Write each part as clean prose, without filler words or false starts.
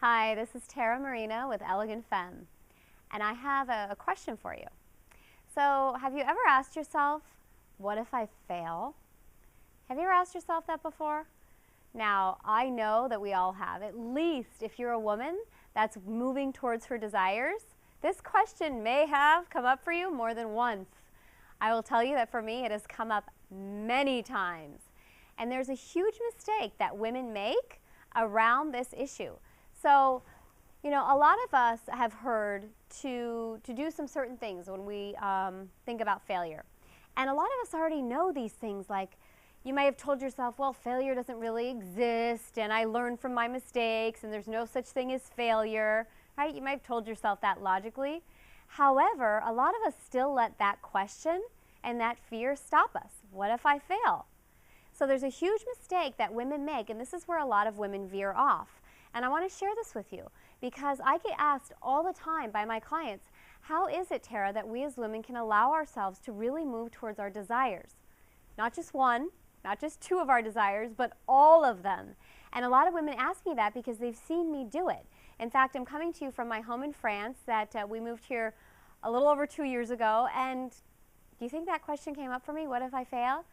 Hi, this is Tara Marina with Elegant Femme, and I have a question for you. So, have you ever asked yourself, what if I fail? Have you ever asked yourself that before? Now, I know that we all have. At least if you're a woman that's moving towards her desires, this question may have come up for you more than once. I will tell you that for me, it has come up many times. And there's a huge mistake that women make around this issue. So, a lot of us have heard to do some certain things when we think about failure. And a lot of us already know these things, like you may have told yourself, well, failure doesn't really exist, and I learn from my mistakes, and there's no such thing as failure, right? You might have told yourself that logically. However, a lot of us still let that question and that fear stop us. What if I fail? So there's a huge mistake that women make, and this is where a lot of women veer off. And I want to share this with you because I get asked all the time by my clients, how is it, Tara, that we as women can allow ourselves to really move towards our desires? Not just one, not just two of our desires, but all of them. And a lot of women ask me that because they've seen me do it. In fact, I'm coming to you from my home in France that we moved here a little over 2 years ago. And do you think that question came up for me? What if I fail?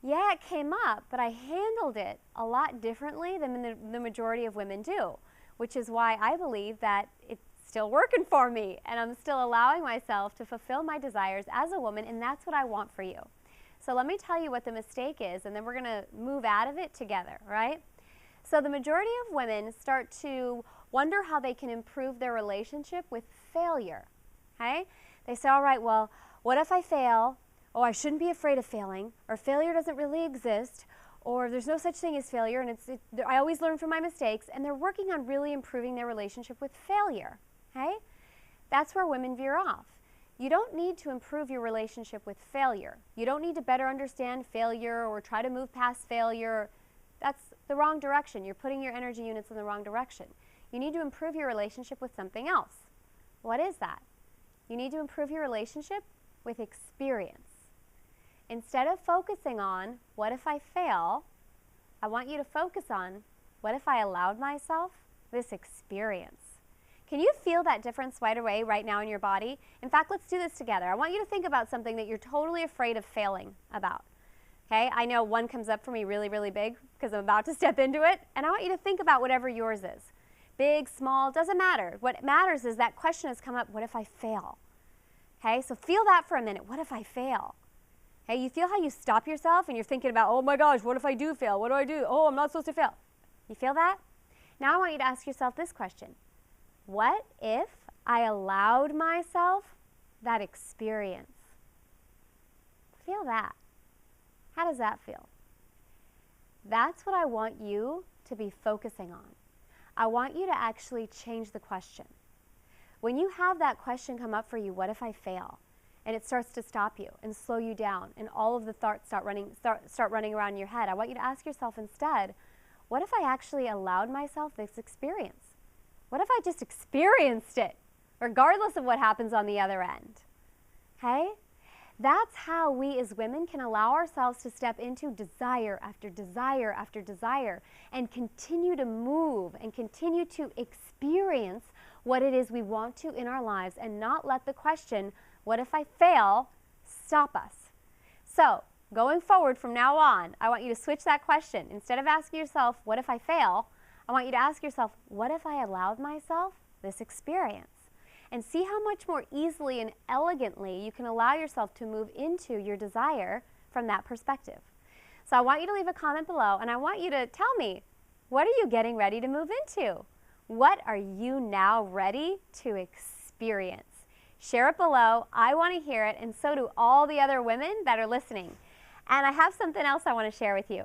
Yeah, it came up, but I handled it a lot differently than the majority of women do, which is why I believe that it's still working for me and I'm still allowing myself to fulfill my desires as a woman, and that's what I want for you. So let me tell you what the mistake is, and then we're going to move out of it together, right? So the majority of women start to wonder how they can improve their relationship with failure, okay? They say, all right, well, what if I fail? Oh, I shouldn't be afraid of failing, or failure doesn't really exist, or there's no such thing as failure, and I always learn from my mistakes, and they're working on really improving their relationship with failure, okay? That's where women veer off. You don't need to improve your relationship with failure. You don't need to better understand failure or try to move past failure. That's the wrong direction. You're putting your energy units in the wrong direction. You need to improve your relationship with something else. What is that? You need to improve your relationship with experience. Instead of focusing on, what if I fail, I want you to focus on, what if I allowed myself this experience? Can you feel that difference right away, right now in your body? In fact, let's do this together. I want you to think about something that you're totally afraid of failing about. Okay, I know one comes up for me really, really big because I'm about to step into it, and I want you to think about whatever yours is. Big, small, doesn't matter. What matters is that question has come up, what if I fail? Okay, so feel that for a minute, what if I fail? Hey, you feel how you stop yourself and you're thinking about, oh my gosh, what if I do fail? What do I do? Oh, I'm not supposed to fail. You feel that? Now I want you to ask yourself this question. What if I allowed myself that experience? Feel that. How does that feel? That's what I want you to be focusing on. I want you to actually change the question. When you have that question come up for you, what if I fail? And it starts to stop you and slow you down, and all of the thoughts start running around your head, I want you to ask yourself instead, what if I actually allowed myself this experience? What if I just experienced it, regardless of what happens on the other end? Okay? That's how we as women can allow ourselves to step into desire after desire after desire and continue to move and continue to experience what it is we want to in our lives and not let the question, what if I fail, stop us. So, going forward from now on, I want you to switch that question. Instead of asking yourself, what if I fail, I want you to ask yourself, what if I allowed myself this experience? And see how much more easily and elegantly you can allow yourself to move into your desire from that perspective. So I want you to leave a comment below, and I want you to tell me, what are you getting ready to move into? What are you now ready to experience? Share it below. I want to hear it, and so do all the other women that are listening. And I have something else I want to share with you.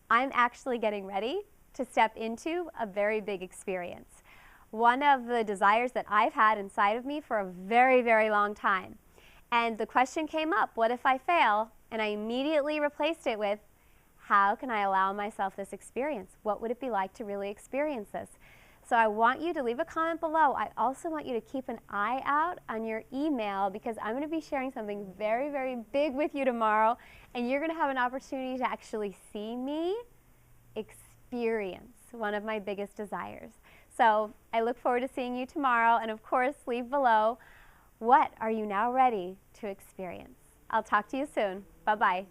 I'm actually getting ready to step into a very big experience. One of the desires that I've had inside of me for a very, very long time. And the question came up, what if I fail? And I immediately replaced it with, how can I allow myself this experience? What would it be like to really experience this? So I want you to leave a comment below. I also want you to keep an eye out on your email because I'm going to be sharing something very, very big with you tomorrow, and you're going to have an opportunity to actually see me experience one of my biggest desires. So I look forward to seeing you tomorrow, and of course, leave below, what are you now ready to experience? I'll talk to you soon. Bye-bye.